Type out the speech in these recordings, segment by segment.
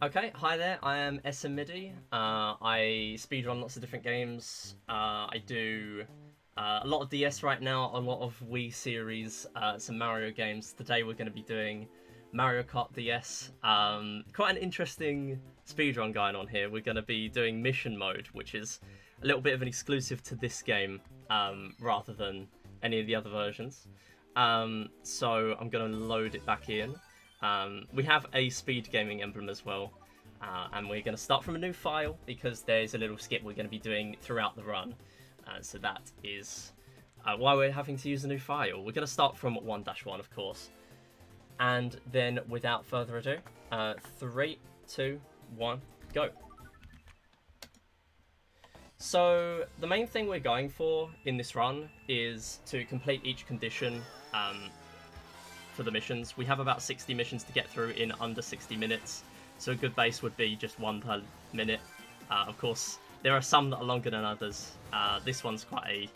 Okay, hi there, I am SMMidi. I speedrun lots of different games. I do a lot of DS right now, a lot of Wii series, some Mario games. Today we're going to be doing Mario Kart DS. Quite an interesting speedrun going on here. We're going to be doing mission mode, which is a little bit of an exclusive to this game, rather than any of the other versions. So I'm going to load it back in. We have a SpeedGaming emblem as well, and we're going to start from a new file because there's a little skip we're going to be doing throughout the run. So that is why we're having to use a new file. We're going to start from 1-1, of course. And then, without further ado, 3, 2, 1, go. So the main thing we're going for in this run is to complete each condition for the missions. We have about 60 missions to get through in under 60 minutes, so a good base would be just 1 per minute. Of course, there are some that are longer than others. This one's quite a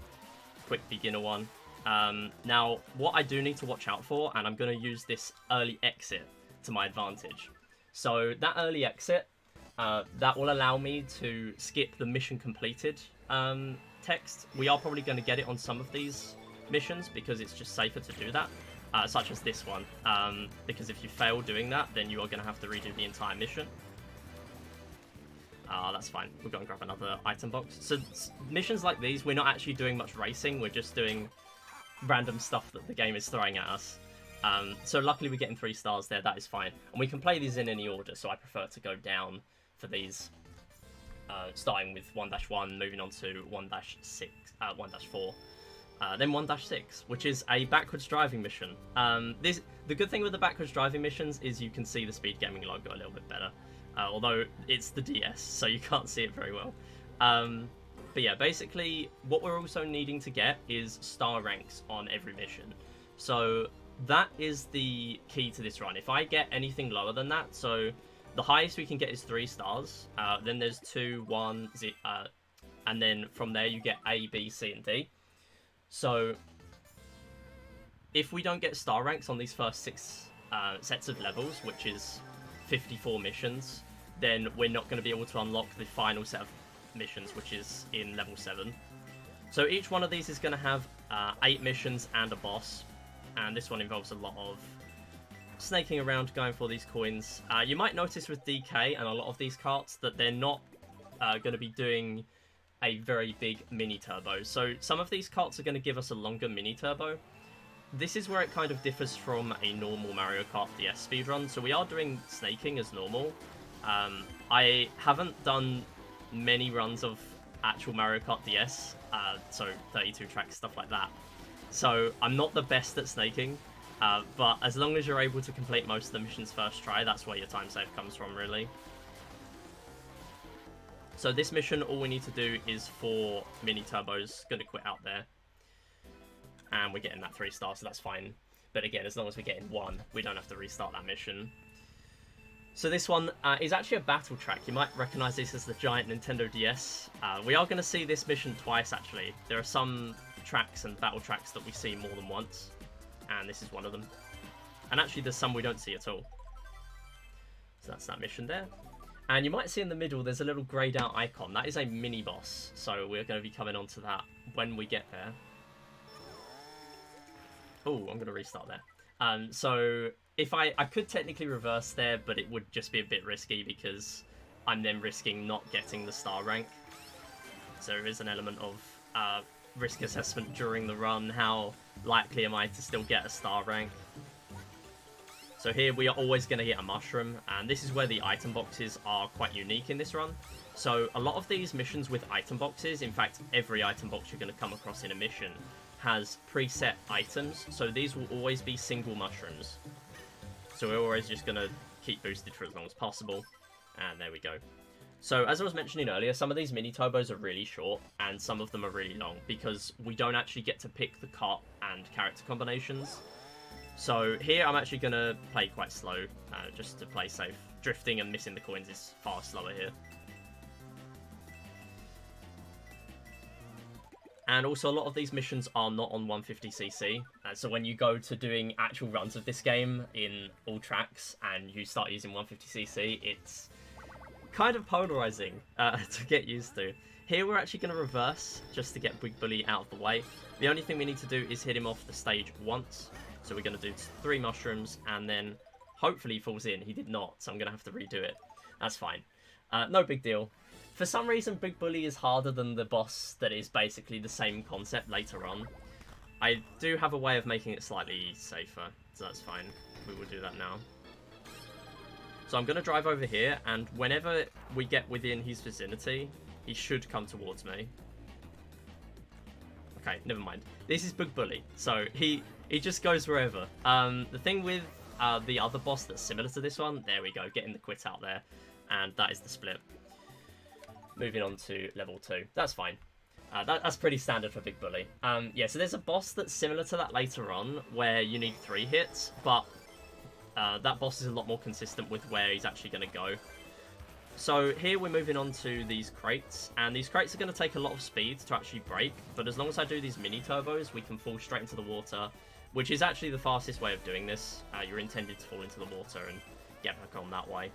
quick beginner one. Now, what I do need to watch out for, and I'm going to use this early exit to my advantage. So that early exit, that will allow me to skip the mission completed text. We are probably going to get it on some of these missions because it's just safer to do that. Such as this one, because if you fail doing that, then you are going to have to redo the entire mission. That's fine. We'll go and grab another item box. So missions like these, we're not actually doing much racing. We're just doing random stuff that the game is throwing at us. So luckily we're getting 3 stars there. That is fine. And we can play these in any order, so I prefer to go down for these. Starting with 1-1, moving on to 1-6, 1-4. Then 1-6, which is a backwards driving mission. The good thing with the backwards driving missions is you can see the SpeedGaming logo a little bit better. Although it's the DS, so you can't see it very well. But yeah, basically, what we're also needing to get is star ranks on every mission. So that is the key to this run. If I get anything lower than that, so the highest we can get is 3 stars. Then there's 2, 1, and then from there you get A, B, C, and D. So if we don't get star ranks on these first 6 sets of levels, which is 54 missions, then we're not going to be able to unlock the final set of missions, which is in level 7. So each one of these is going to have 8 missions and a boss, and this one involves a lot of snaking around going for these coins. You might notice with DK and a lot of these carts that they're not going to be doing a very big mini turbo. So some of these carts are going to give us a longer mini turbo. This is where it kind of differs from a normal Mario Kart DS speedrun. So we are doing snaking as normal. I haven't done many runs of actual Mario Kart DS, so 32 tracks, stuff like that. So I'm not the best at snaking, but as long as you're able to complete most of the missions first try, that's where your time save comes from, really. So this mission, all we need to do is 4 mini turbos. Going to quit out there. And we're getting that 3 stars, so that's fine. But again, as long as we're getting 1, we don't have to restart that mission. So this one is actually a battle track. You might recognise this as the giant Nintendo DS. We are going to see this mission twice, actually. There are some tracks and battle tracks that we see more than once. And this is one of them. And actually, there's some we don't see at all. So that's that mission there. And you might see in the middle, there's a little greyed out icon. That is a mini-boss, so we're going to be coming onto that when we get there. Oh, I'm going to restart there. So if I could technically reverse there, but it would just be a bit risky because I'm then risking not getting the star rank. So there is an element of risk assessment during the run. How likely am I to still get a star rank? So here we are always going to get a mushroom, and this is where the item boxes are quite unique in this run. So a lot of these missions with item boxes, in fact every item box you're going to come across in a mission, has preset items, so these will always be single mushrooms. So we're always just going to keep boosted for as long as possible, and there we go. So as I was mentioning earlier, some of these mini turbos are really short, and some of them are really long, because we don't actually get to pick the kart and character combinations. So here I'm actually going to play quite slow, just to play safe. Drifting and missing the coins is far slower here. And also, a lot of these missions are not on 150cc. So when you go to doing actual runs of this game in all tracks and you start using 150cc, it's kind of polarizing to get used to. Here we're actually going to reverse just to get Big Bully out of the way. The only thing we need to do is hit him off the stage once. So we're going to do 3 mushrooms and then hopefully he falls in. He did not, so I'm going to have to redo it. That's fine. No big deal. For some reason, Big Bully is harder than the boss that is basically the same concept later on. I do have a way of making it slightly safer, so that's fine. We will do that now. So I'm going to drive over here, and whenever we get within his vicinity, he should come towards me. Okay, never mind. This is Big Bully, so he just goes wherever. The thing with the other boss that's similar to this one, there we go, getting the quit out there, and that is the split. Moving on to level 2. That's fine. That's pretty standard for Big Bully. Yeah, so there's a boss that's similar to that later on, where you need 3 hits, but that boss is a lot more consistent with where he's actually going to go. So here we're moving on to these crates, and these crates are going to take a lot of speed to actually break, but as long as I do these mini turbos, we can fall straight into the water, which is actually the fastest way of doing this. You're intended to fall into the water and get back on that way.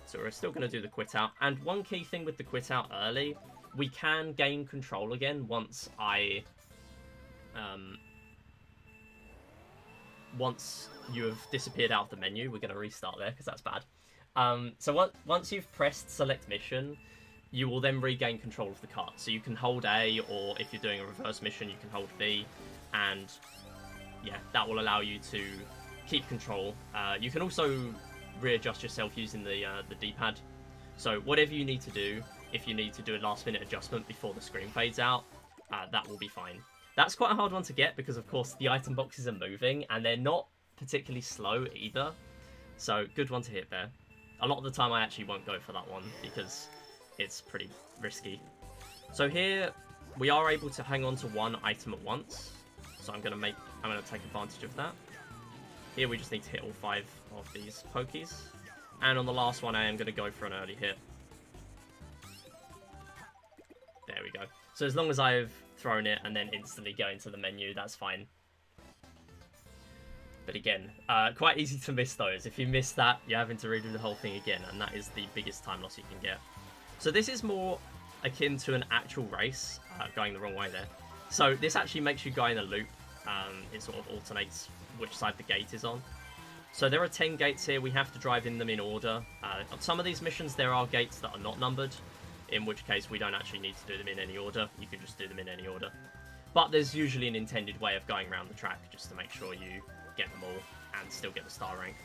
So we're still going to do the quit out. And one key thing with the quit out early, we can gain control again once once you have disappeared out of the menu. We're going to restart there because that's bad. So once you've pressed select mission, you will then regain control of the cart. So you can hold A, or if you're doing a reverse mission, you can hold B. And yeah, that will allow you to keep control. You can also readjust yourself using the D-pad. So whatever you need to do, if you need to do a last minute adjustment before the screen fades out, that will be fine. That's quite a hard one to get because of course the item boxes are moving and they're not particularly slow either. So good one to hit there. A lot of the time I actually won't go for that one because it's pretty risky. So here we are able to hang on to one item at once. So I'm gonna take advantage of that. Here we just need to hit all 5 of these pokies. And on the last one I am going to go for an early hit. There we go. So as long as I've thrown it and then instantly go into the menu, that's fine. But again, quite easy to miss those. If you miss that, you're having to redo the whole thing again, and that is the biggest time loss you can get. So this is more akin to an actual race, going the wrong way there. So this actually makes you go in a loop. It sort of alternates which side the gate is on. So there are 10 gates here. We have to drive in them in order. On some of these missions there are gates that are not numbered, in which case we don't actually need to do them in any order. You can just do them in any order. But there's usually an intended way of going around the track just to make sure you get them all and still get the star rank.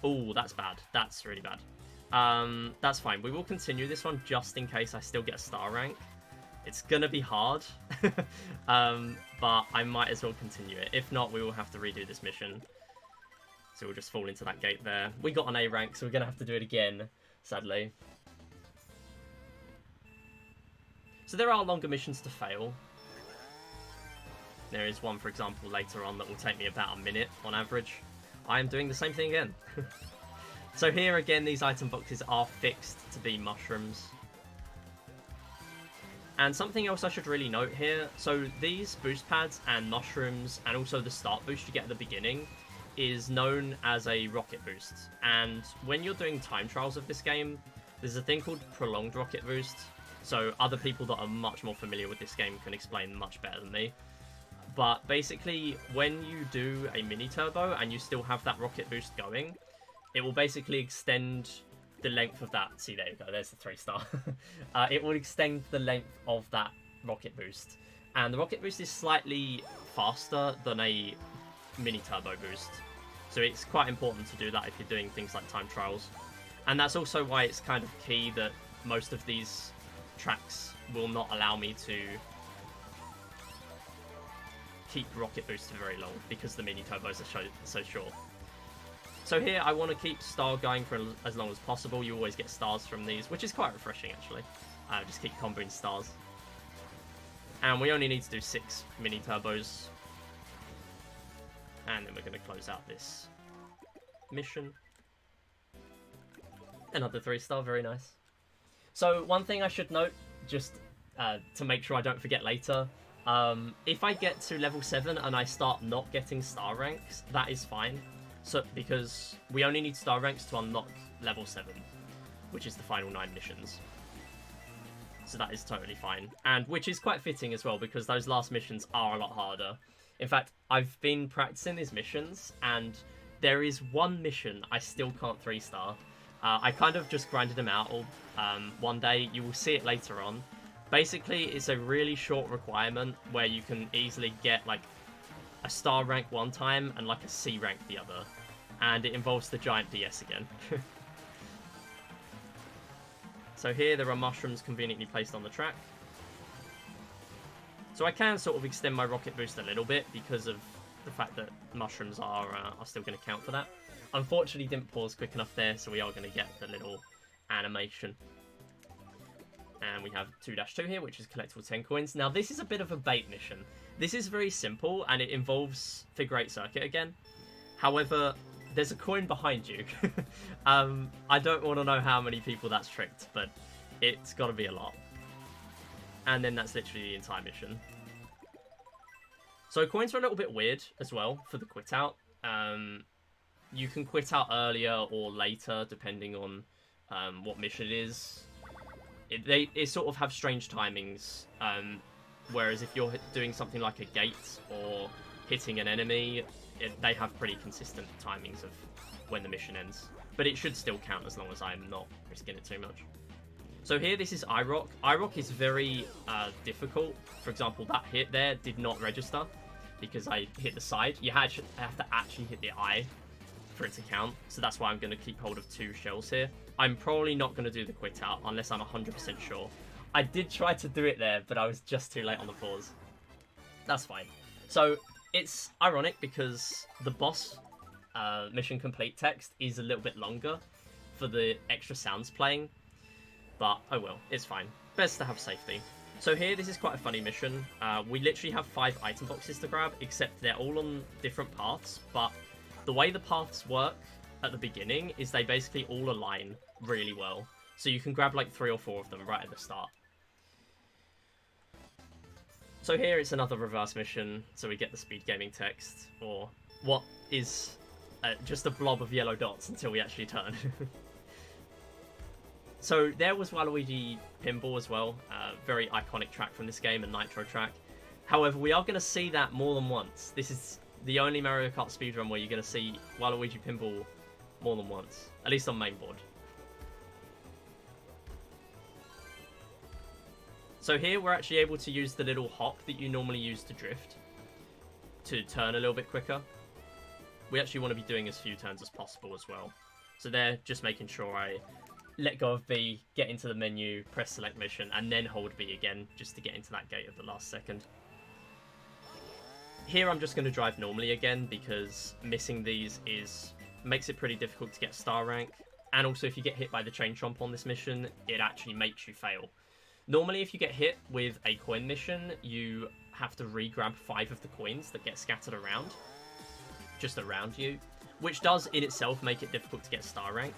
Oh, that's bad. That's really bad. That's fine. We will continue this one just in case I still get a star rank. It's gonna be hard, but I might as well continue it. If not, we will have to redo this mission. So we'll just fall into that gate there. We got an A rank, so we're gonna have to do it again, sadly. So there are longer missions to fail. There is one, for example, later on that will take me about a minute on average. I am doing the same thing again. So here again, these item boxes are fixed to be mushrooms. And something else I should really note here, so these boost pads and mushrooms and also the start boost you get at the beginning is known as a rocket boost. And when you're doing time trials of this game, there's a thing called prolonged rocket boost. So other people that are much more familiar with this game can explain much better than me. But basically, when you do a mini turbo and you still have that rocket boost going, it will basically extend the length of that. See, there you go, there's the 3-star. It will extend the length of that rocket boost. And the rocket boost is slightly faster than a mini turbo boost. So it's quite important to do that if you're doing things like time trials. And that's also why it's kind of key that most of these tracks will not allow me to keep rocket boosts for very long because the mini turbos are so short. So here I want to keep star going for as long as possible. You always get stars from these, which is quite refreshing actually. Just keep comboing stars. And we only need to do 6 mini turbos. And then we're going to close out this mission. Another 3-star, very nice. So one thing I should note, just to make sure I don't forget later, if I get to level 7 and I start not getting star ranks, that is fine. So because we only need star ranks to unlock level 7, which is the final 9 missions. So that is totally fine. And which is quite fitting as well, because those last missions are a lot harder. In fact, I've been practicing these missions, and there is one mission I still can't 3-star. I kind of just grinded them out all, one day. You will see it later on. Basically, it's a really short requirement where you can easily get like a star rank one time and like a C rank the other. And it involves the giant DS again. So here there are mushrooms conveniently placed on the track. So I can sort of extend my rocket boost a little bit because of the fact that mushrooms are still going to count for that. Unfortunately, didn't pause quick enough there, so we are going to get the little animation. And we have 2-2 here, which is collectible 10 coins. Now, this is a bit of a bait mission. This is very simple, and it involves figure 8 circuit again. However, there's a coin behind you. I don't want to know how many people that's tricked, but it's got to be a lot. And then that's literally the entire mission. So coins are a little bit weird as well for the quit out. You can quit out earlier or later, depending on what mission it is. They sort of have strange timings. Whereas if you're doing something like a gate or hitting an enemy, they have pretty consistent timings of when the mission ends. But it should still count as long as I'm not risking it too much. So here, this is IROC. IROC is very difficult. For example, that hit there did not register because I hit the side. You have to actually hit the eye for it to count. So that's why I'm going to keep hold of 2 shells here. I'm probably not going to do the quit out unless I'm 100% sure. I did try to do it there, but I was just too late on the pause. That's fine. So it's ironic because the boss mission complete text is a little bit longer for the extra sounds playing. But, oh well, it's fine. Best to have safety. So here, this is quite a funny mission. We literally have 5 item boxes to grab, except they're all on different paths. But the way the paths work at the beginning is they basically all align really well. So you can grab like 3 or 4 of them right at the start. So here, it's another reverse mission. So we get the SpeedGaming text, or what is just a blob of yellow dots until we actually turn. So there was Waluigi Pinball as well, very iconic track from this game, a Nitro track. However, we are going to see that more than once. This is the only Mario Kart speedrun where you're going to see Waluigi Pinball more than once, at least on mainboard. So here we're actually able to use the little hop that you normally use to drift, to turn a little bit quicker. We actually want to be doing as few turns as possible as well. So there, just making sure I let go of B, get into the menu, press select mission, and then hold B again, just to get into that gate at the last second. Here I'm just going to drive normally again, because missing these makes it pretty difficult to get star rank. And also if you get hit by the chain chomp on this mission, it actually makes you fail. Normally if you get hit with a coin mission, you have to re-grab 5 of the coins that get scattered around, just around you, which does in itself make it difficult to get star rank.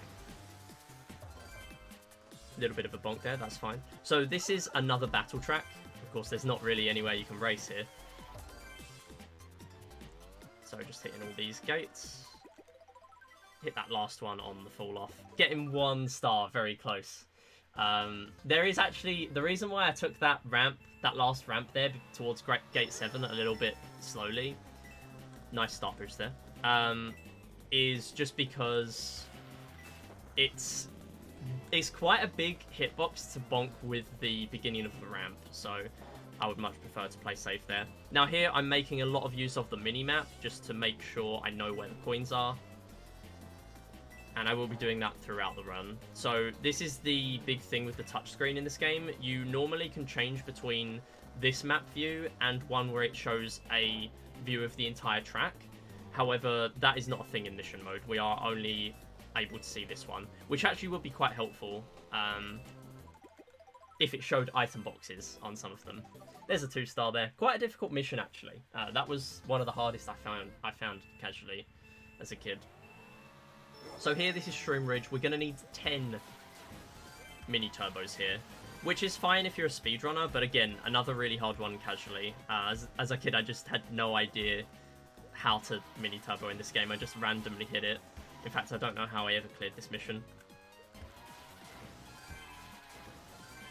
Little bit of a bonk there, that's fine. So this is another battle track. Of course, there's not really anywhere you can race here. So just hitting all these gates. Hit that last one on the fall off. Getting 1 star, very close. There is actually, the reason why I took that ramp, that last ramp there towards gate 7 a little bit slowly, nice start boost there, is just because it's quite a big hitbox to bonk with the beginning of the ramp, so I would much prefer to play safe there. Now here I'm making a lot of use of the mini-map just to make sure I know where the coins are, and I will be doing that throughout the run. So this is the big thing with the touchscreen in this game. You normally can change between this map view and one where it shows a view of the entire track. However, that is not a thing in mission mode. We are only able to see this one, which actually would be quite helpful if it showed item boxes on some of them. There's a 2-star there. Quite a difficult mission actually. That was one of the hardest I found casually as a kid. So here, this is Shroom Ridge. We're going to need 10 mini turbos here, which is fine if you're a speedrunner, but again, another really hard one casually. As a kid, I just had no idea how to mini turbo in this game. I just randomly hit it. In fact, I don't know how I ever cleared this mission.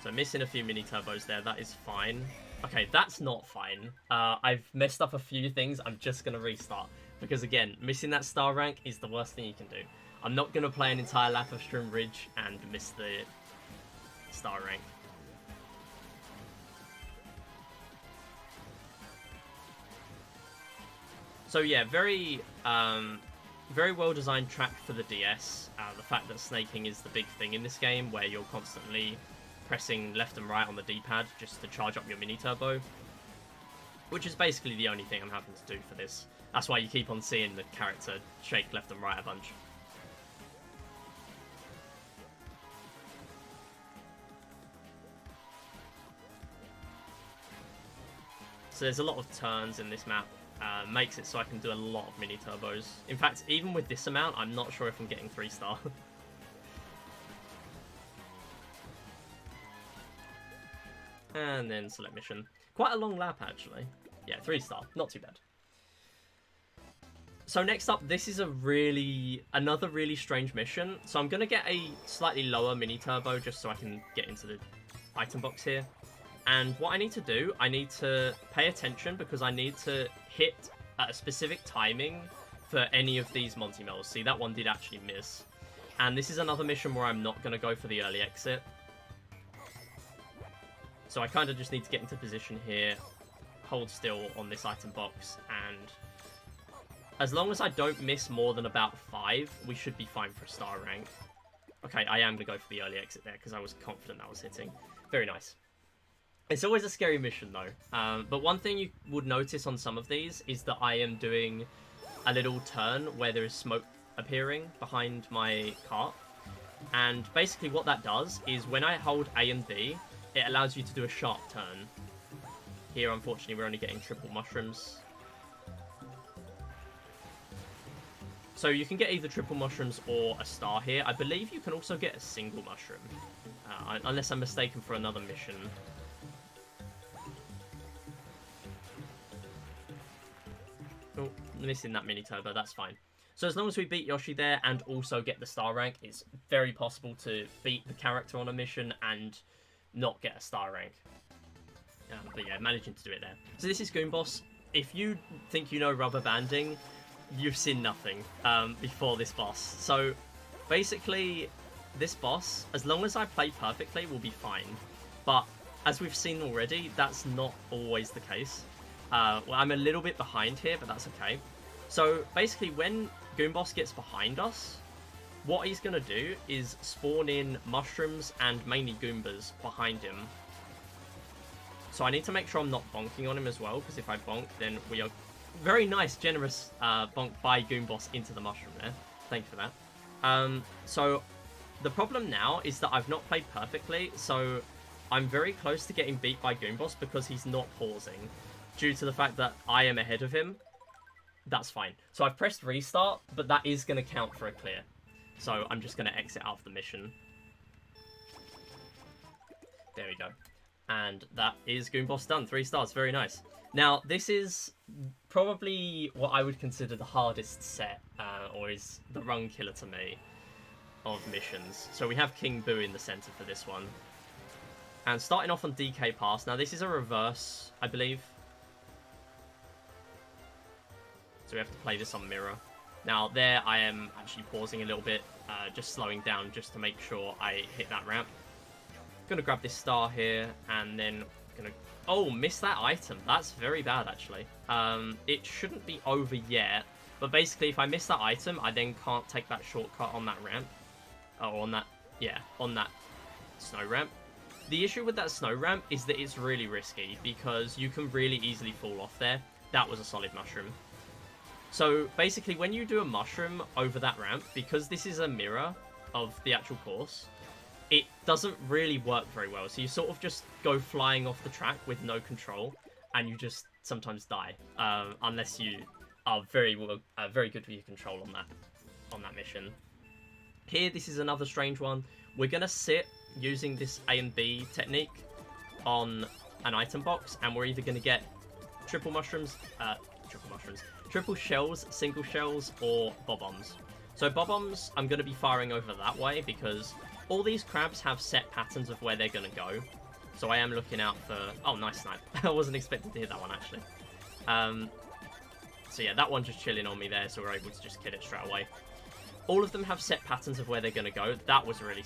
So missing a few mini turbos there, that is fine. Okay, that's not fine. I've messed up a few things. I'm just going to restart. Because again, missing that star rank is the worst thing you can do. I'm not going to play an entire lap of Strum Ridge and miss the star rank. So yeah, very well designed track for the DS. The fact that snaking is the big thing in this game, where you're constantly pressing left and right on the D-pad just to charge up your mini turbo, which is basically the only thing I'm having to do for this. That's why you keep on seeing the character shake left and right a bunch. So there's a lot of turns in this map. Makes it so I can do a lot of mini turbos. In fact, even with this amount, I'm not sure if I'm getting 3-star. And then select mission. Quite a long lap, actually. Yeah, 3-star. Not too bad. So next up, this is another really strange mission. So I'm going to get a slightly lower mini turbo just so I can get into the item box here. And what I need to do, I need to pay attention because I need to hit at a specific timing for any of these Monty Mells. See, that one did actually miss. And this is another mission where I'm not going to go for the early exit. So I kind of just need to get into position here, hold still on this item box, and as long as I don't miss more than about 5, we should be fine for a star rank. Okay, I am going to go for the early exit there because I was confident that was hitting. Very nice. It's always a scary mission though, but one thing you would notice on some of these is that I am doing a little turn where there is smoke appearing behind my cart, and basically what that does is when I hold A and B, it allows you to do a sharp turn. Here, unfortunately, we're only getting triple mushrooms. So you can get either triple mushrooms or a star here. I believe you can also get a single mushroom, unless I'm mistaken for another mission. Oh, missing that mini turbo, that's fine. So as long as we beat Yoshi there and also get the star rank, it's very possible to beat the character on a mission and not get a star rank. But yeah, managing to do it there. So this is Goon Boss. If you think you know rubber banding, you've seen nothing before this boss. So basically, this boss, as long as I play perfectly, will be fine. But as we've seen already, that's not always the case. Well, I'm a little bit behind here, but that's okay. So basically, when Goon Boss gets behind us, what he's going to do is spawn in mushrooms and mainly Goombas behind him. So I need to make sure I'm not bonking on him as well, because if I bonk, then we are... Very nice, generous bonk by Goon Boss into the mushroom there. Thank you for that. So the problem now is that I've not played perfectly, so I'm very close to getting beat by Goon Boss because he's not pausing. Due to the fact that I am ahead of him, that's fine. So I've pressed restart, but that is going to count for a clear. So I'm just going to exit out of the mission. There we go. And that is Goon Boss done. 3 stars. Very nice. Now, this is probably what I would consider the hardest set, or is the run killer to me, of missions. So we have King Boo in the center for this one. And starting off on DK Pass. Now, this is a reverse, I believe. So we have to play this on mirror. Now, there I am actually pausing a little bit, just slowing down just to make sure I hit that ramp. Gonna grab this star here, and then gonna... Oh, missed that item. That's very bad, actually. It shouldn't be over yet, but basically, if I miss that item, I then can't take that shortcut on that ramp. Oh, on that... Yeah, on that snow ramp. The issue with that snow ramp is that it's really risky, because you can really easily fall off there. That was a solid mushroom. So basically, when you do a mushroom over that ramp, because this is a mirror of the actual course, it doesn't really work very well. So you sort of just go flying off the track with no control, and you just sometimes die, unless you are very good with your control on that mission. Here, this is another strange one. We're gonna sit using this A and B technique on an item box, and we're either going to get triple shells, single shells, or bob-ombs. So bob-ombs, I'm going to be firing over that way because all these crabs have set patterns of where they're going to go. So I am looking out for... Oh, nice snipe. I wasn't expecting to hit that one, actually. So yeah, that one just chilling on me there, so we're able to just kill it straight away. All of them have set patterns of where they're going to go. That was really,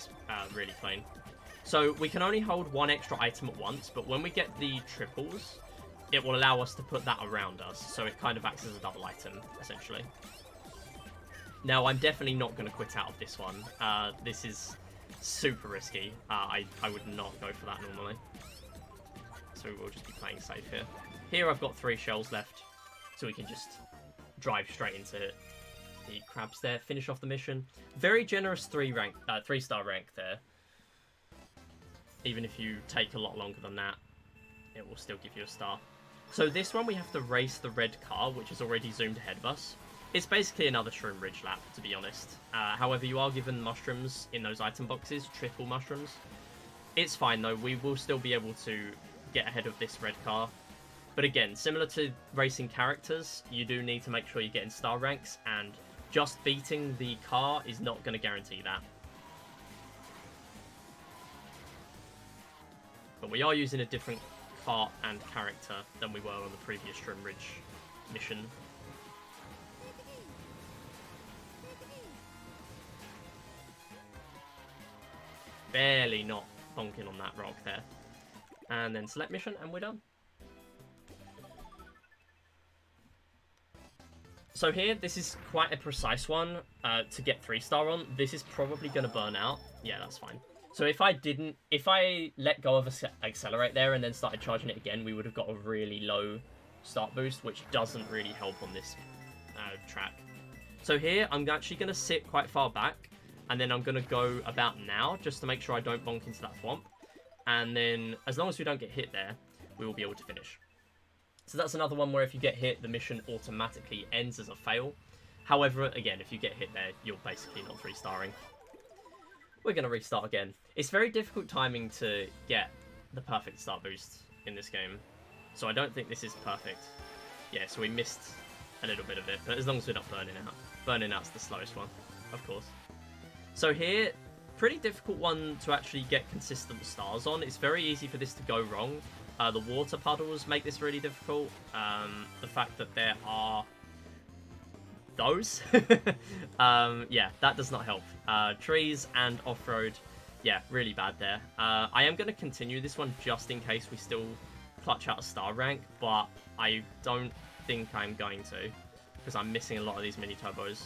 really clean. So we can only hold one extra item at once, but when we get the triples, it will allow us to put that around us. So it kind of acts as a double item, essentially. Now, I'm definitely not going to quit out of this one. This is super risky. I would not go for that normally. So we'll just be playing safe here. Here I've got 3 shells left, so we can just drive straight into the crabs there, finish off the mission. Very generous 3-star rank there. Even if you take a lot longer than that, it will still give you a star. So this one we have to race the red car, which is already zoomed ahead of us. It's basically another Shroom Ridge lap, to be honest. However, you are given mushrooms in those item boxes, triple mushrooms. It's fine though, we will still be able to get ahead of this red car. But again, similar to racing characters, you do need to make sure you get in star ranks, and just beating the car is not going to guarantee that. But we are using a different Kart and character than we were on the previous Shroom Ridge mission. Barely not bonking on that rock there. And then select mission, and we're done. So here, this is quite a precise one to get 3-star on. This is probably going to burn out. Yeah, that's fine. So if I let go of accelerate there and then started charging it again, we would have got a really low start boost, which doesn't really help on this track. So here, I'm actually going to sit quite far back, and then I'm going to go about now, just to make sure I don't bonk into that thwomp. And then, as long as we don't get hit there, we will be able to finish. So that's another one where if you get hit, the mission automatically ends as a fail. However, again, if you get hit there, you're basically not 3-starring. We're going to restart again. It's very difficult timing to get the perfect start boost in this game. So I don't think this is perfect. Yeah, so we missed a little bit of it, but as long as we're not burning out. Burning out's the slowest one, of course. So here, pretty difficult one to actually get consistent stars on. It's very easy for this to go wrong. The water puddles make this really difficult. The fact that there are those, yeah, that does not help. Trees and off-road, yeah, really bad there. I am going to continue this one just in case we still clutch out a star rank, but I don't think I'm going to, because I'm missing a lot of these mini turbos.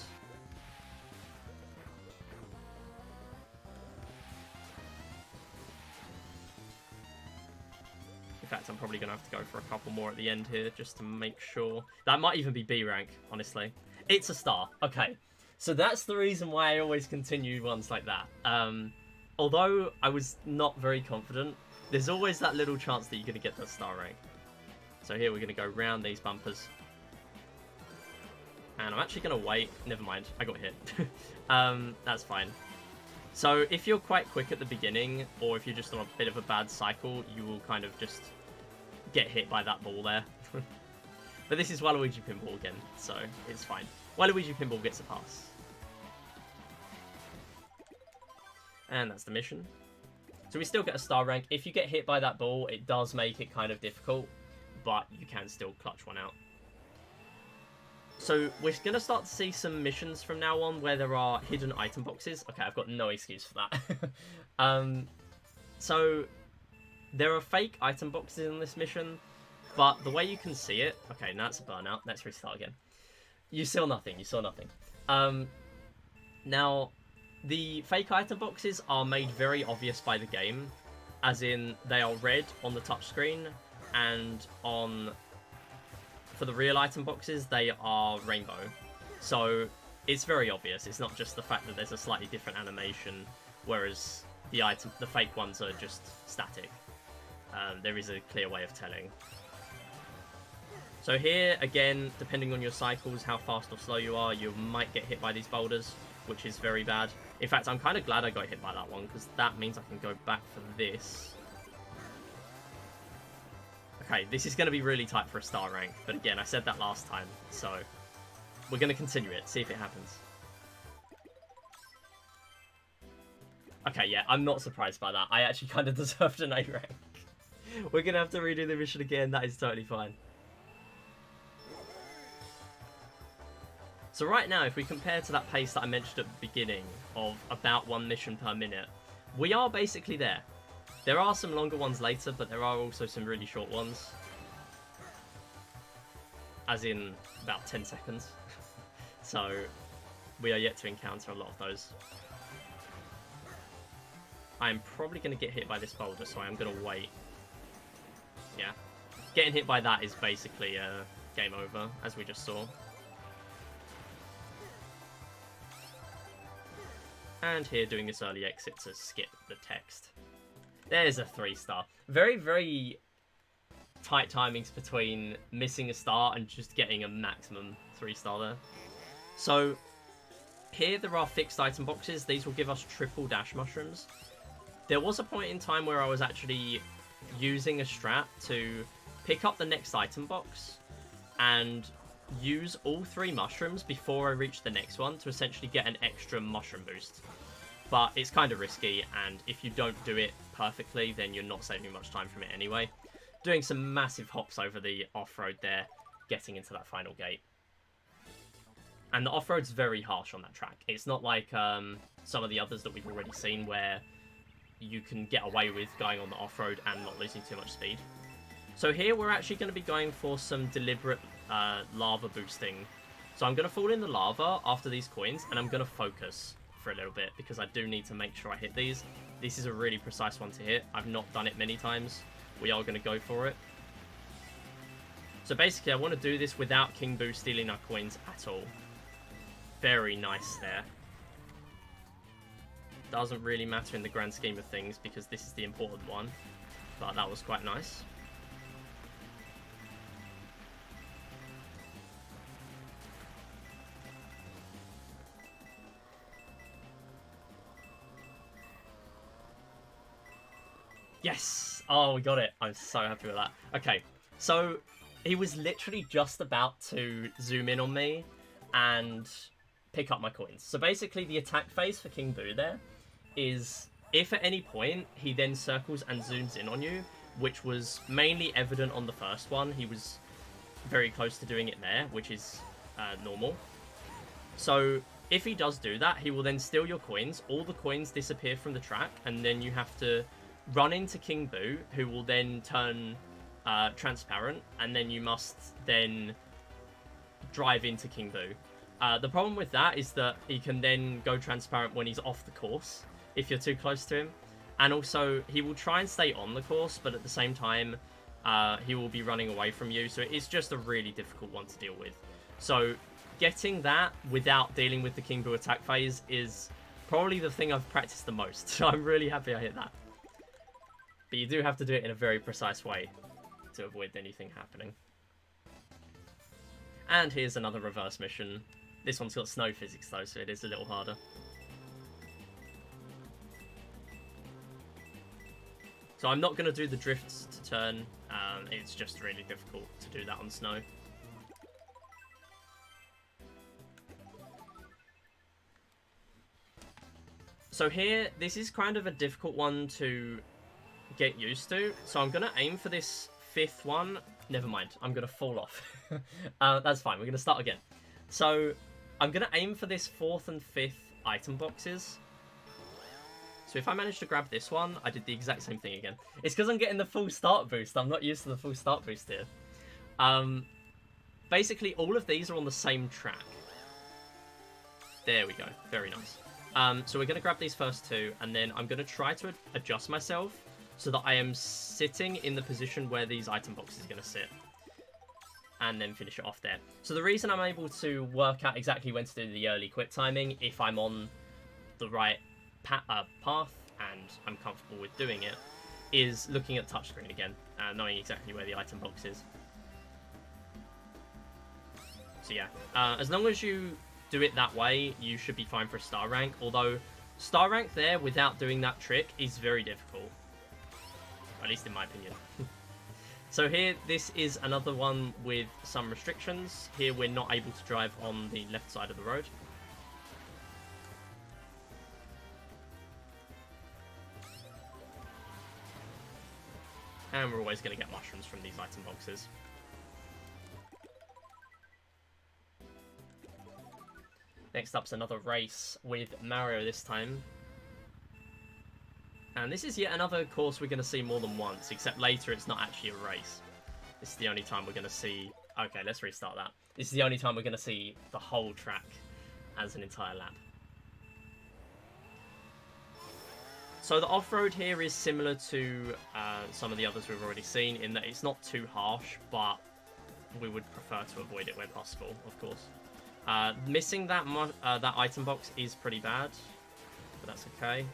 In fact, I'm probably going to have to go for a couple more at the end here just to make sure. That might even be B rank, honestly. It's a star. Okay. So that's the reason why I always continue ones like that. Although I was not very confident, there's always that little chance that you're going to get that star rank. So here we're going to go round these bumpers. And I'm actually going to wait. Never mind. I got hit. That's fine. So if you're quite quick at the beginning, or if you're just on a bit of a bad cycle, you will kind of just get hit by that ball there. But this is Waluigi Pinball again, so it's fine. Waluigi Pinball gets a pass. And that's the mission. So we still get a star rank. If you get hit by that ball, it does make it kind of difficult, but you can still clutch one out. So we're going to start to see some missions from now on where there are hidden item boxes. Okay, I've got no excuse for that. So there are fake item boxes in this mission, but the way you can see it... Okay, now it's a burnout. Let's restart again. You saw nothing. You saw nothing. Now, the fake item boxes are made very obvious by the game, as in they are red on the touchscreen, and for the real item boxes, they are rainbow. So it's very obvious. It's not just the fact that there's a slightly different animation, whereas the fake ones are just static. There is a clear way of telling. So here, again, depending on your cycles, how fast or slow you are, you might get hit by these boulders, which is very bad. In fact, I'm kind of glad I got hit by that one, because that means I can go back for this. Okay, this is going to be really tight for a star rank, but again, I said that last time, so we're going to continue it, see if it happens. Okay, yeah, I'm not surprised by that. I actually kind of deserved an A rank. We're going to have to redo the mission again, that is totally fine. So right now, if we compare to that pace that I mentioned at the beginning of about 1 mission per minute, we are basically there. There are some longer ones later, but there are also some really short ones. As in about 10 seconds. So we are yet to encounter a lot of those. I'm probably going to get hit by this boulder, so I'm going to wait. Yeah. Getting hit by that is basically game over, as we just saw. And here, doing this early exit to skip the text. There's a 3-star. Very, very tight timings between missing a star and just getting a maximum 3-star there. So, here there are fixed item boxes. These will give us triple dash mushrooms. There was a point in time where I was actually using a strat to pick up the next item box and use all 3 mushrooms before I reach the next one to essentially get an extra mushroom boost. But it's kind of risky, and if you don't do it perfectly, then you're not saving much time from it anyway. Doing some massive hops over the off-road there, getting into that final gate. And the off-road's very harsh on that track. It's not like some of the others that we've already seen where you can get away with going on the off-road and not losing too much speed. So here we're actually going to be going for some deliberate lava boosting. So I'm going to fall in the lava after these coins, and I'm going to focus for a little bit because I do need to make sure I hit these. This is a really precise one to hit. I've not done it many times. We are going to go for it. So basically I want to do this without King Boo stealing our coins at all. Very nice there. Doesn't really matter in the grand scheme of things because this is the important one, but that was quite nice. Yes! Oh, we got it. I'm so happy with that. Okay, so he was literally just about to zoom in on me and pick up my coins. So basically the attack phase for King Boo there is if at any point he then circles and zooms in on you, which was mainly evident on the first one. He was very close to doing it there, which is normal. So if he does do that, he will then steal your coins. All the coins disappear from the track, and then you have to run into King Boo, who will then turn transparent, and then you must then drive into King Boo. The problem with that is that he can then go transparent when he's off the course, if you're too close to him. And also, he will try and stay on the course, but at the same time, he will be running away from you, so it's just a really difficult one to deal with. So, getting that without dealing with the King Boo attack phase is probably the thing I've practiced the most, so I'm really happy I hit that. But you do have to do it in a very precise way to avoid anything happening. And here's another reverse mission. This one's got snow physics though, so it is a little harder. So I'm not going to do the drifts to turn. It's just really difficult to do that on snow. So here, this is kind of a difficult one to get used to. So I'm going to aim for this 5th one. Never mind, I'm going to fall off. That's fine, we're going to start again. So I'm going to aim for this 4th and 5th item boxes. So if I manage to grab this one, I did the exact same thing again. It's because I'm getting the full start boost. I'm not used to the full start boost here. Basically, all of these are on the same track. There we go. Very nice. So we're going to grab these first 2, and then I'm going to try to adjust myself so that I am sitting in the position where these item boxes are going to sit. And then finish it off there. So the reason I'm able to work out exactly when to do the early quit timing, if I'm on the right path and I'm comfortable with doing it, is looking at touchscreen again, knowing exactly where the item box is. So yeah, as long as you do it that way, you should be fine for a star rank. Although, star rank there without doing that trick is very difficult. At least in my opinion. So here, this is another one with some restrictions. Here we're not able to drive on the left side of the road. And we're always going to get mushrooms from these item boxes. Next up's another race with Mario this time. And this is yet another course we're going to see more than once, except later it's not actually a race. This is the only time we're going to see... Okay, let's restart that. This is the only time we're going to see the whole track as an entire lap. So the off-road here is similar to some of the others we've already seen, in that it's not too harsh, but we would prefer to avoid it where possible, of course. Missing that item box is pretty bad, but that's okay.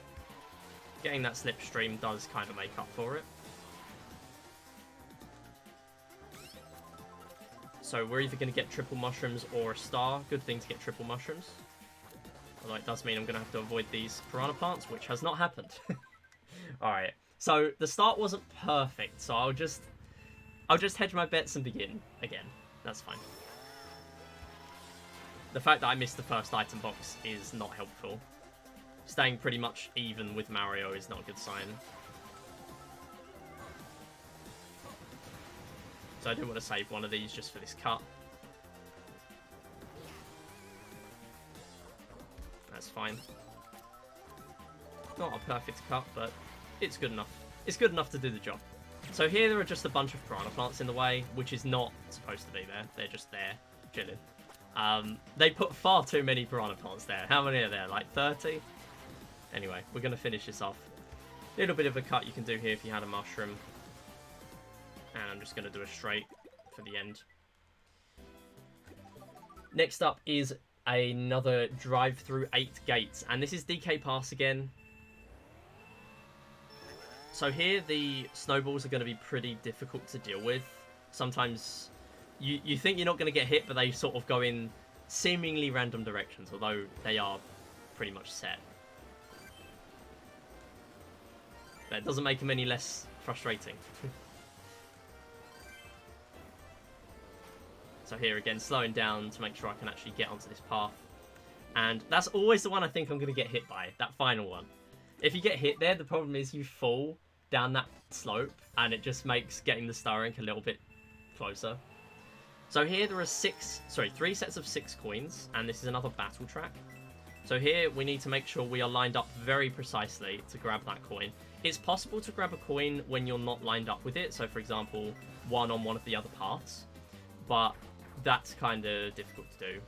Getting that slipstream does kind of make up for it. So we're either going to get triple mushrooms or a star. Good thing to get triple mushrooms. Although it does mean I'm going to have to avoid these piranha plants, which has not happened. Alright, so the start wasn't perfect, so I'll just hedge my bets and begin again. That's fine. The fact that I missed the first item box is not helpful. Staying pretty much even with Mario is not a good sign. So I do want to save one of these just for this cut. That's fine. Not a perfect cut, but it's good enough. It's good enough to do the job. So here there are just a bunch of piranha plants in the way, which is not supposed to be there. They're just there, chilling. They put far too many piranha plants there. How many are there? Like 30? Anyway, we're going to finish this off. A little bit of a cut you can do here if you had a mushroom. And I'm just going to do a straight for the end. Next up is another drive through 8 gates. And this is DK Pass again. So here the snowballs are going to be pretty difficult to deal with. Sometimes you think you're not going to get hit, but they sort of go in seemingly random directions, although they are pretty much set. That doesn't make them any less frustrating. So here again, slowing down to make sure I can actually get onto this path. And that's always the one I think I'm going to get hit by, that final one. If you get hit there, the problem is you fall down that slope, and it just makes getting the star rank a little bit closer. So here there are 3 sets of 6 coins, and this is another battle track. So here we need to make sure we are lined up very precisely to grab that coin. It's possible to grab a coin when you're not lined up with it, so for example, one on one of the other paths, but that's kind of difficult to do,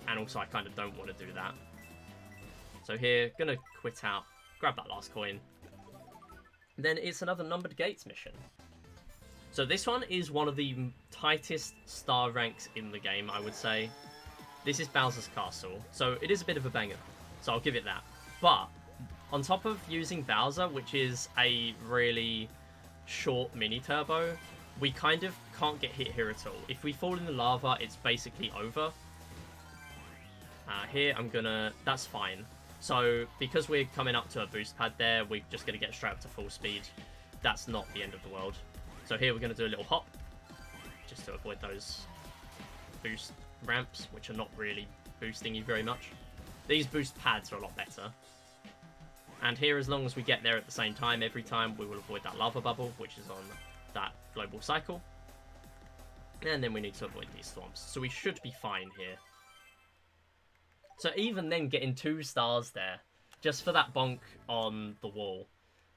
and also I kind of don't want to do that. So here, gonna quit out, grab that last coin. Then it's another numbered gates mission. So this one is one of the tightest star ranks in the game, I would say. This is Bowser's Castle, so it is a bit of a banger, so I'll give it that. But on top of using Bowser, which is a really short mini turbo, we kind of can't get hit here at all. If we fall in the lava, it's basically over. Here, that's fine. So, because we're coming up to a boost pad there, we're just going to get straight up to full speed. That's not the end of the world. So here we're going to do a little hop, just to avoid those boost ramps, which are not really boosting you very much. These boost pads are a lot better. And here, as long as we get there at the same time every time, we will avoid that lava bubble, which is on that global cycle. And then we need to avoid these swamps. So we should be fine here. So even then, getting 2 stars there, just for that bonk on the wall.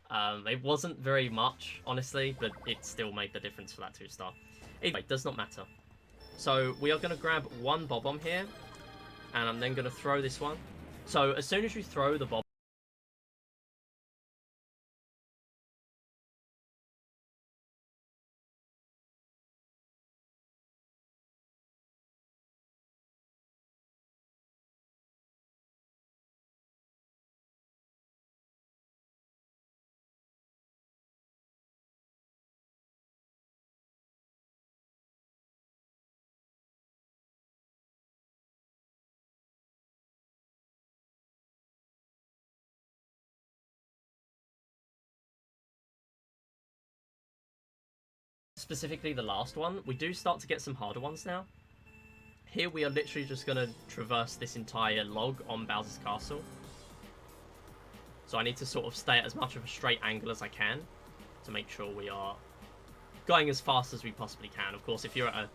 It wasn't very much, honestly, but it still made the difference for that 2-star. Anyway, does not matter. So we are going to grab 1 bob-omb here, and I'm then going to throw this one. So as soon as you throw the bob specifically the last one, we do start to get some harder ones now. Here we are literally just going to traverse this entire log on Bowser's Castle. So I need to sort of stay at as much of a straight angle as I can to make sure we are going as fast as we possibly can. Of course, if you're at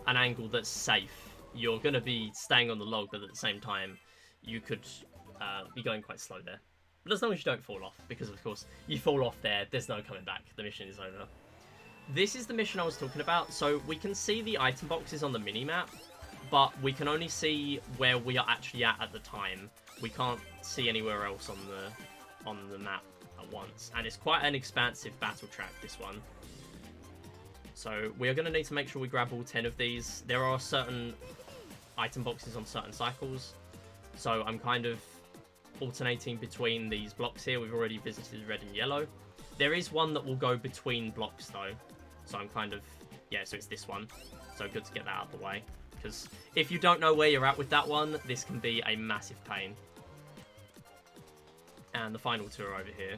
an angle that's safe, you're going to be staying on the log, but at the same time, you could be going quite slow there. But as long as you don't fall off, because of course, you fall off there, there's no coming back. The mission is over. This is the mission I was talking about. So we can see the item boxes on the mini-map, but we can only see where we are actually at the time. We can't see anywhere else on the map at once. And it's quite an expansive battle track, this one. So we are going to need to make sure we grab all 10 of these. There are certain item boxes on certain cycles. So I'm kind of alternating between these blocks here. We've already visited red and yellow. There is one that will go between blocks though. So I'm kind of, yeah, so it's this one. So good to get that out of the way. Because if you don't know where you're at with that one, this can be a massive pain. And the final two are over here.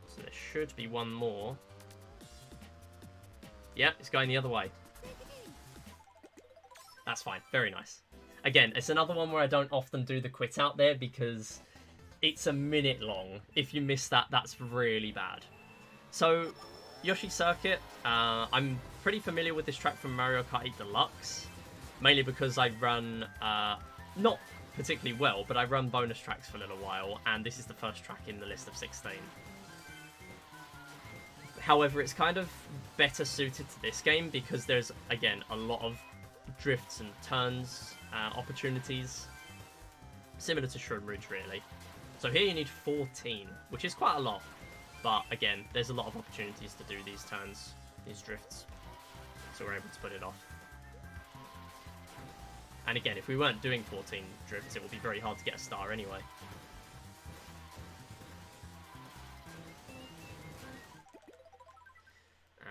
So there should be one more. Yep, it's going the other way. That's fine. Very nice. Again, it's another one where I don't often do the quit out there because it's a minute long. If you miss that, that's really bad. So, Yoshi Circuit, I'm pretty familiar with this track from Mario Kart 8 Deluxe. Mainly because I run, not particularly well, but I run bonus tracks for a little while, and this is the first track in the list of 16. However, it's kind of better suited to this game because there's, again, a lot of drifts and turns opportunities, similar to Shroom Ridge, really. So here you need 14, which is quite a lot, but again, there's a lot of opportunities to do these turns, these drifts, so we're able to put it off. And again, if we weren't doing 14 drifts, it would be very hard to get a star anyway.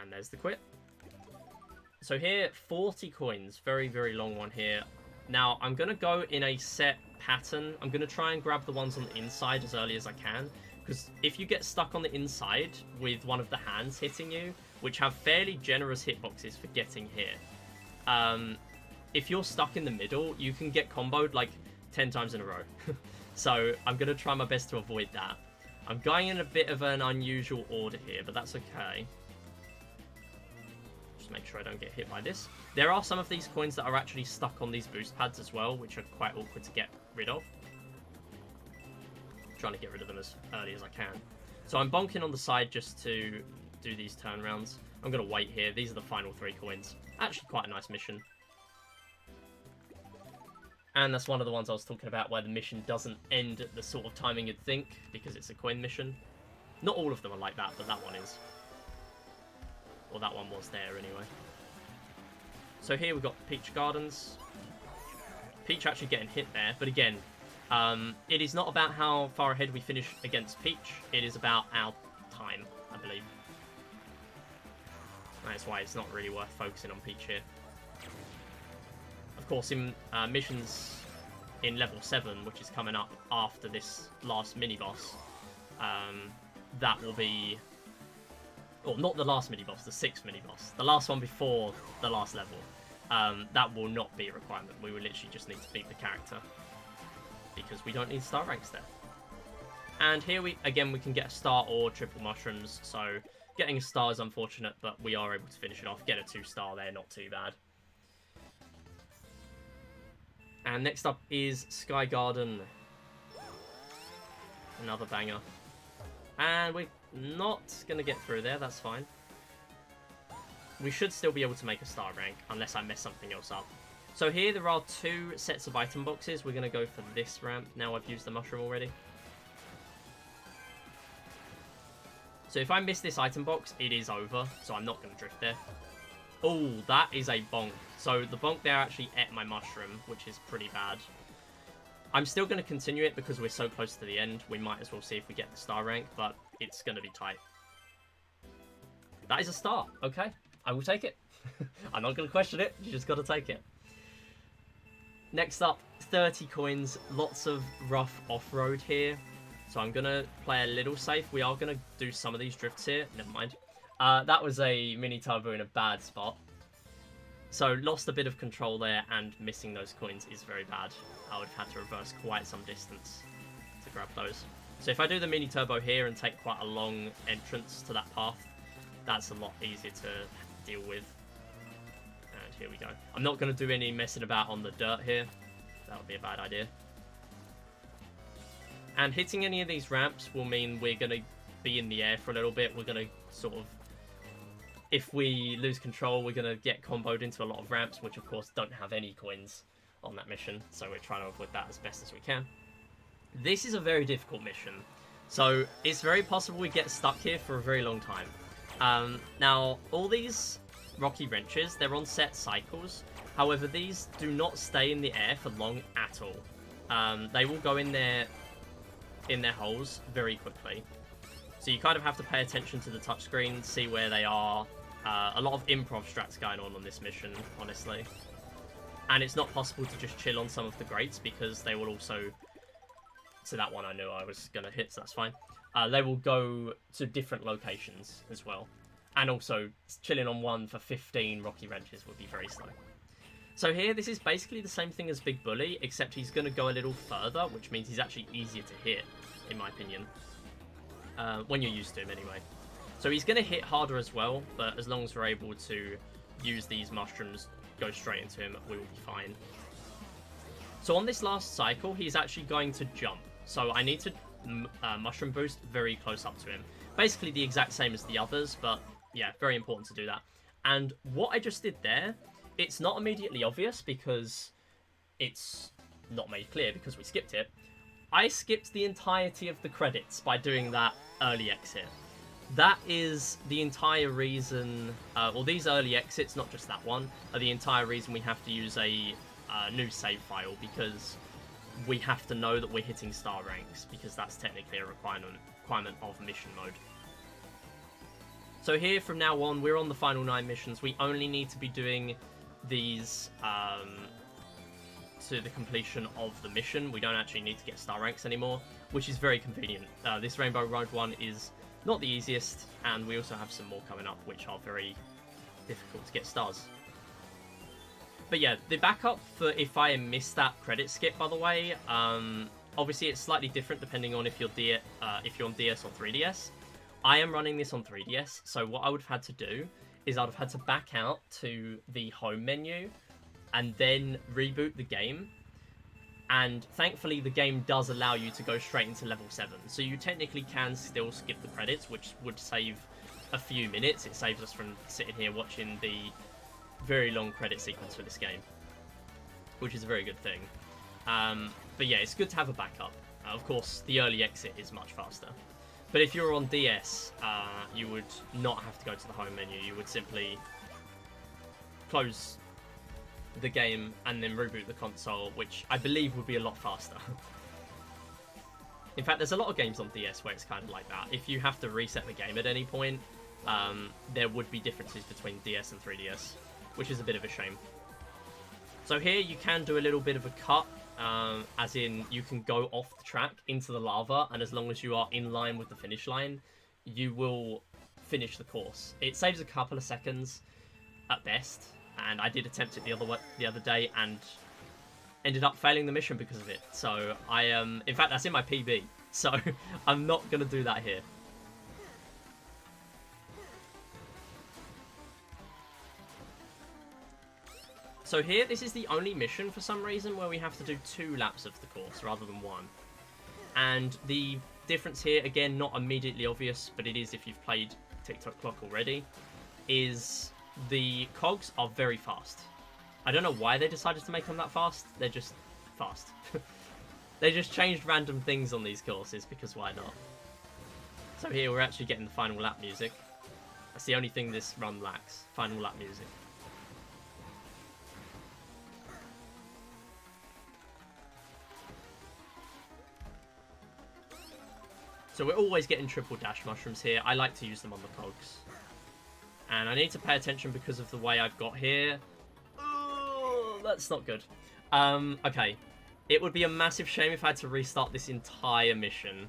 And there's the quit. So here, 40 coins, very, very long one here. Now, I'm going to go in a set pattern. I'm going to try and grab the ones on the inside as early as I can. Because if you get stuck on the inside with one of the hands hitting you, which have fairly generous hitboxes for getting here, if you're stuck in the middle, you can get comboed like 10 times in a row. So I'm going to try my best to avoid that. I'm going in a bit of an unusual order here, but that's okay. Make sure I don't get hit by this. There are some of these coins that are actually stuck on these boost pads as well, which are quite awkward to get rid of. I'm trying to get rid of them as early as I can. So I'm bonking on the side just to do these turnarounds. I'm going to wait here. These are the final 3 coins. Actually quite a nice mission. And that's one of the ones I was talking about where the mission doesn't end at the sort of timing you'd think, because it's a coin mission. Not all of them are like that, but that one is. Or that one was there anyway. So here we've got Peach Gardens. Peach actually getting hit there, but again, it is not about how far ahead we finish against Peach. It is about our time, I believe. That's why it's not really worth focusing on Peach here. Of course, in missions in level 7, which is coming up after this last mini-boss, that will be... Well, not the last mini-boss, the 6th mini-boss. The last one before the last level. That will not be a requirement. We will literally just need to beat the character. Because we don't need star ranks there. And here, we can get a star or triple mushrooms. So, getting a star is unfortunate, but we are able to finish it off. Get a 2-star there, not too bad. And next up is Sky Garden. Another banger. And we're not going to get through there, that's fine. We should still be able to make a star rank, unless I mess something else up. So here there are 2 sets of item boxes. We're going to go for this ramp. Now I've used the mushroom already. So if I miss this item box, it is over. So I'm not going to drift there. Oh, that is a bonk. So the bonk there actually ate my mushroom, which is pretty bad. I'm still going to continue it because we're so close to the end. We might as well see if we get the star rank, but it's going to be tight. That is a star. Okay, I will take it. I'm not going to question it. You just got to take it. Next up, 30 coins. Lots of rough off-road here. So I'm going to play a little safe. We are going to do some of these drifts here. Never mind. That was a mini turbo in a bad spot. So lost a bit of control there, and missing those coins is very bad. I would have had to reverse quite some distance to grab those. So if I do the mini turbo here and take quite a long entrance to that path, that's a lot easier to deal with. And here we go. I'm not going to do any messing about on the dirt here. That would be a bad idea. And hitting any of these ramps will mean we're going to be in the air for a little bit. We're going to sort of, if we lose control, we're going to get comboed into a lot of ramps, which of course don't have any coins on that mission. So we're trying to avoid that as best as we can. This is a very difficult mission. So it's very possible we get stuck here for a very long time. Now, all these rocky wrenches, they're on set cycles. However, these do not stay in the air for long at all. They will go in their holes very quickly. So you kind of have to pay attention to the touchscreen, see where they are. A lot of improv strats going on this mission, honestly. And it's not possible to just chill on some of the grates, because they will also... So that one I knew I was going to hit, so that's fine. They will go to different locations as well. And also, chilling on one for 15 rocky wrenches would be very slow. So here, this is basically the same thing as Big Bully, except he's going to go a little further, which means he's actually easier to hit, in my opinion. When you're used to him, anyway. So he's going to hit harder as well, but as long as we're able to use these mushrooms, go straight into him, we will be fine. So on this last cycle, he's actually going to jump. So I need to mushroom boost very close up to him. Basically the exact same as the others, but yeah, very important to do that. And what I just did there, it's not immediately obvious because it's not made clear because we skipped it. I skipped the entirety of the credits by doing that early exit. That is the entire reason, well, these early exits, not just that one, are the entire reason we have to use a new save file, because we have to know that we're hitting star ranks, because that's technically a requirement of mission mode. So here, from now on, we're on the final 9 missions. We only need to be doing these to the completion of the mission. We don't actually need to get star ranks anymore, which is very convenient. This Rainbow Road one is not the easiest, and we also have some more coming up which are very difficult to get stars. But yeah, the backup for if I miss that credit skip, by the way, obviously it's slightly different depending on if you're on DS or 3DS. I am running this on 3DS, so what I would have had to do is I'd have had to back out to the home menu and then reboot the game. And thankfully the game does allow you to go straight into level 7. So you technically can still skip the credits, which would save a few minutes. It saves us from sitting here watching the very long credit sequence for this game, which is a very good thing. But yeah, it's good to have a backup. Of course, the early exit is much faster. But if you're on DS, you would not have to go to the home menu. You would simply close the game and then reboot the console, which I believe would be a lot faster. In fact, there's a lot of games on DS where it's kind of like that. If you have to reset the game at any point, there would be differences between DS and 3DS, which is a bit of a shame. So here you can do a little bit of a cut, as in you can go off the track into the lava, and as long as you are in line with the finish line, you will finish the course. It saves a couple of seconds at best, and I did attempt it the other day and ended up failing the mission because of it. So in fact, that's in my PB, so I'm not going to do that here. So here, this is the only mission for some reason where we have to do 2 laps of the course rather than 1. And the difference here, again, not immediately obvious, but it is if you've played TikTok Clock already, is the cogs are very fast. I don't know why they decided to make them that fast. They're just fast. They just changed random things on these courses, because why not? So here we're actually getting the final lap music. That's the only thing this run lacks. Final lap music. So we're always getting triple dash mushrooms here. I like to use them on the cogs. And I need to pay attention because of the way I've got here. Oh, that's not good. Okay. It would be a massive shame if I had to restart this entire mission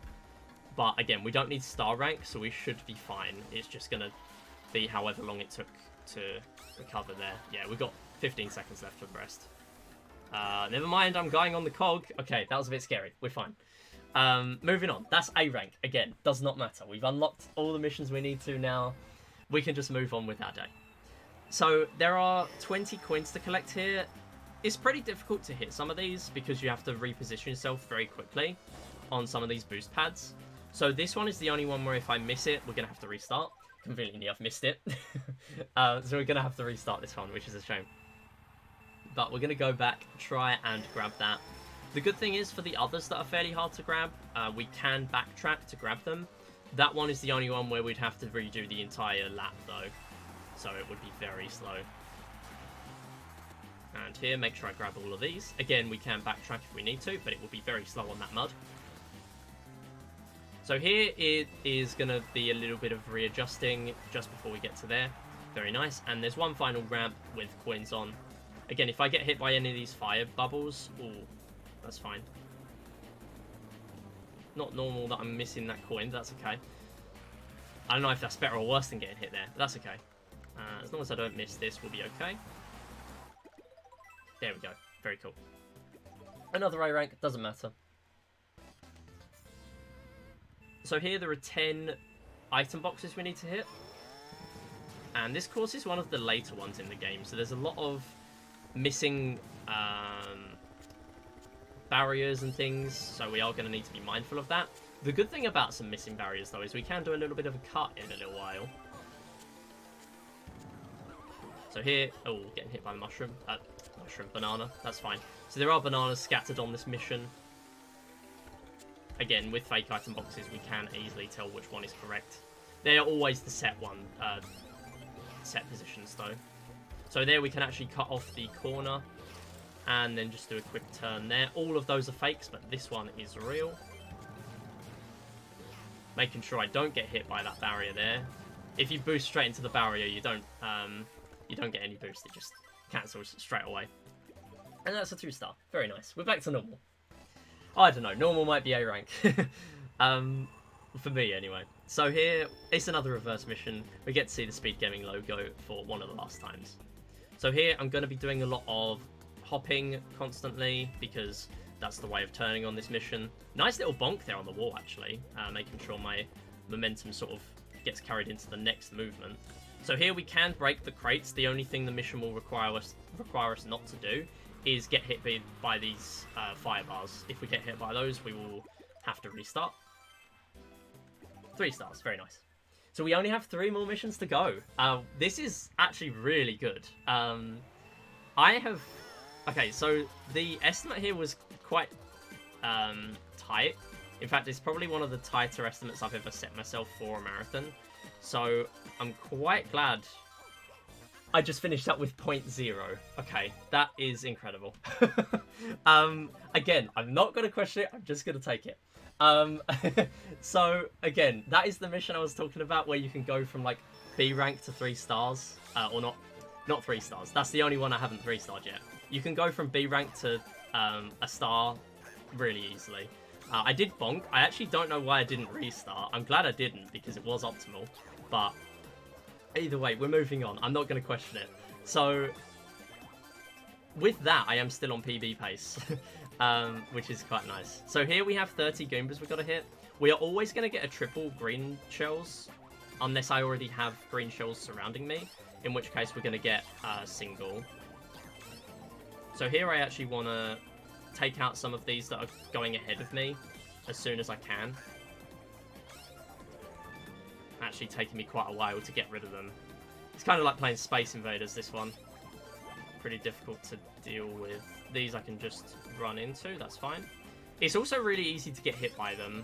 But again, we don't need star rank, so we should be fine. It's just going to be however long it took to recover there. Yeah, we've got 15 seconds left for Brest. Never mind, I'm going on the cog. Okay, that was a bit scary. We're fine. Moving on. That's A rank. Again, does not matter. We've unlocked all the missions we need to now. We can just move on with our day. So there are 20 coins to collect here. It's pretty difficult to hit some of these because you have to reposition yourself very quickly on some of these boost pads. So this one is the only one where if I miss it, we're going to have to restart. Conveniently, I've missed it. So we're going to have to restart this one, which is a shame. But we're going to go back, try and grab that. The good thing is, for the others that are fairly hard to grab, we can backtrack to grab them. That one is the only one where we'd have to redo the entire lap, though. So it would be very slow. And here, make sure I grab all of these. Again, we can backtrack if we need to, but it will be very slow on that mud. So here it is going to be a little bit of readjusting just before we get to there. Very nice. And there's one final ramp with coins on. Again, if I get hit by any of these fire bubbles, ooh, that's fine. Not normal that I'm missing that coin, but that's okay. I don't know if that's better or worse than getting hit there, but that's okay. As long as I don't miss this, we'll be okay. There we go. Very cool. Another A rank, doesn't matter. So here there are 10 item boxes we need to hit. And this course is one of the later ones in the game, so there's a lot of missing barriers and things, so we are going to need to be mindful of that. The good thing about some missing barriers, though, is we can do a little bit of a cut in a little while. So here, oh, getting hit by the mushroom. Banana, that's fine. So there are bananas scattered on this mission. Again, with fake item boxes, we can easily tell which one is correct. They are always the set positions, though. So there we can actually cut off the corner and then just do a quick turn there. All of those are fakes, but this one is real. Making sure I don't get hit by that barrier there. If you boost straight into the barrier, you don't get any boost. It just cancels straight away. And that's a 2-star. Very nice. We're back to normal. I don't know. Normal might be A rank. For me, anyway. So here, it's another reverse mission. We get to see the SpeedGaming logo for one of the last times. So here, I'm going to be doing a lot of hopping constantly because that's the way of turning on this mission. Nice little bonk there on the wall, actually. Making sure my momentum sort of gets carried into the next movement. So here we can break the crates. The only thing the mission will require us not to do is get hit by these fire bars. If we get hit by those, we will have to restart. 3 stars, very nice. So we only have 3 more missions to go. This is actually really good. Okay, so the estimate here was quite tight. In fact, it's probably one of the tighter estimates I've ever set myself for a marathon. So I'm quite glad I just finished up with 0.0. Okay, that is incredible. Again, I'm not going to question it. I'm just going to take it. So again, that is the mission I was talking about, where you can go from like B rank to 3 stars, or not 3 stars. That's the only one I haven't 3-starred yet. You can go from B rank to a star really easily. I did bonk. I actually don't know why I didn't restart. I'm glad I didn't because it was optimal. But either way, we're moving on. I'm not going to question it. So with that, I am still on PB pace, which is quite nice. So here we have 30 Goombas we've got to hit. We are always going to get a triple green shells, unless I already have green shells surrounding me, in which case we're going to get a single. So here I actually want to take out some of these that are going ahead of me as soon as I can. Actually taking me quite a while to get rid of them. It's kind of like playing Space Invaders, this one. Pretty difficult to deal with. These I can just run into, that's fine. It's also really easy to get hit by them.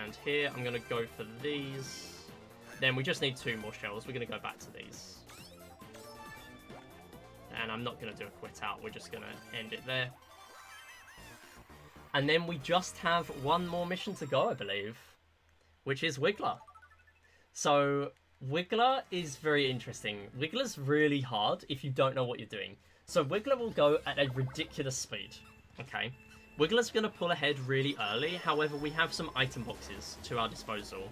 And here I'm going to go for these. Then we just need 2 more shells. We're going to go back to these. And I'm not going to do a quit out. We're just going to end it there. And then we just have 1 more mission to go, I believe, which is Wiggler. So Wiggler is very interesting. Wiggler's really hard if you don't know what you're doing. So Wiggler will go at a ridiculous speed, okay? Wiggler's going to pull ahead really early, however we have some item boxes to our disposal.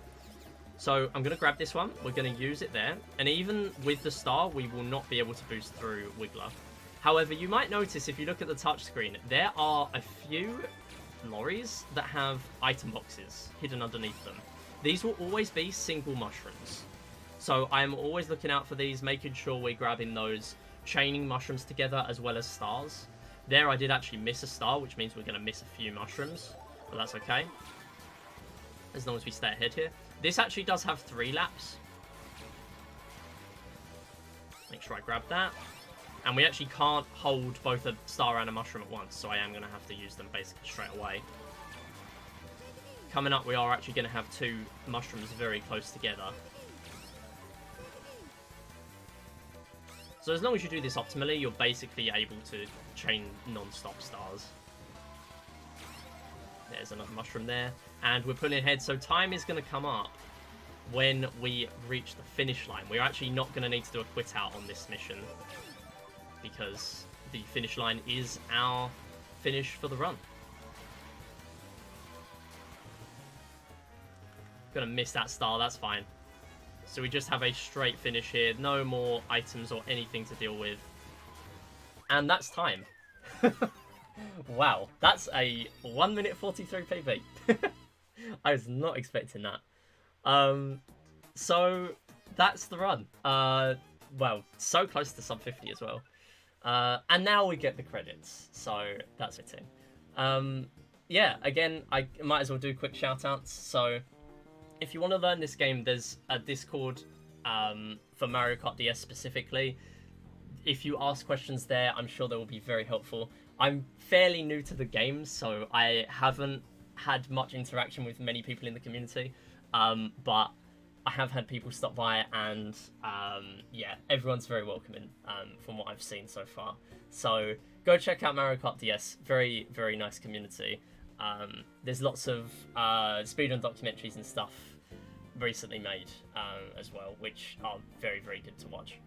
So I'm going to grab this one, we're going to use it there, and even with the star we will not be able to boost through Wiggler. However, you might notice if you look at the touchscreen, there are a few lorries that have item boxes hidden underneath them. These will always be single mushrooms. So I am always looking out for these, making sure we're grabbing those, chaining mushrooms together as well as stars. There I did actually miss a star, which means we're going to miss a few mushrooms, but that's okay. As long as we stay ahead here. This actually does have 3 laps. Make sure I grab that. And we actually can't hold both a star and a mushroom at once, so I am going to have to use them basically straight away. Coming up, we are actually going to have 2 mushrooms very close together. So as long as you do this optimally, you're basically able to chain non-stop stars. There's another mushroom there. And we're pulling ahead, so time is going to come up when we reach the finish line. We're actually not going to need to do a quit out on this mission, because the finish line is our finish for the run. Gonna miss that star, that's fine. So we just have a straight finish here, no more items or anything to deal with. And that's time. Wow, that's a 1 minute 43 PB. I was not expecting that. So that's the run. Well, so close to sub 50 as well. And now we get the credits, so that's fitting. Yeah, again, I might as well do quick shout-outs. So if you want to learn this game, there's a Discord for Mario Kart DS specifically. If you ask questions there, I'm sure they will be very helpful. I'm fairly new to the game, so I haven't had much interaction with many people in the community, but I have had people stop by, and yeah, everyone's very welcoming from what I've seen so far. So go check out Mario Kart DS, very, very nice community. There's lots of speedrun documentaries and stuff recently made as well, which are very, very good to watch.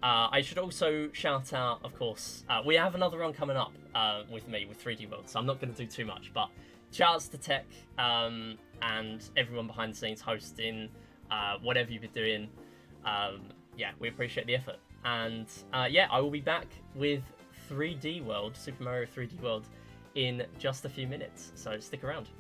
I should also shout out, of course, we have another run coming up with me, with 3D World, so I'm not going to do too much, but shout outs to Tech and everyone behind the scenes hosting, whatever you've been doing. Yeah, we appreciate the effort. And yeah, I will be back with 3D World, Super Mario 3D World, in just a few minutes, so stick around.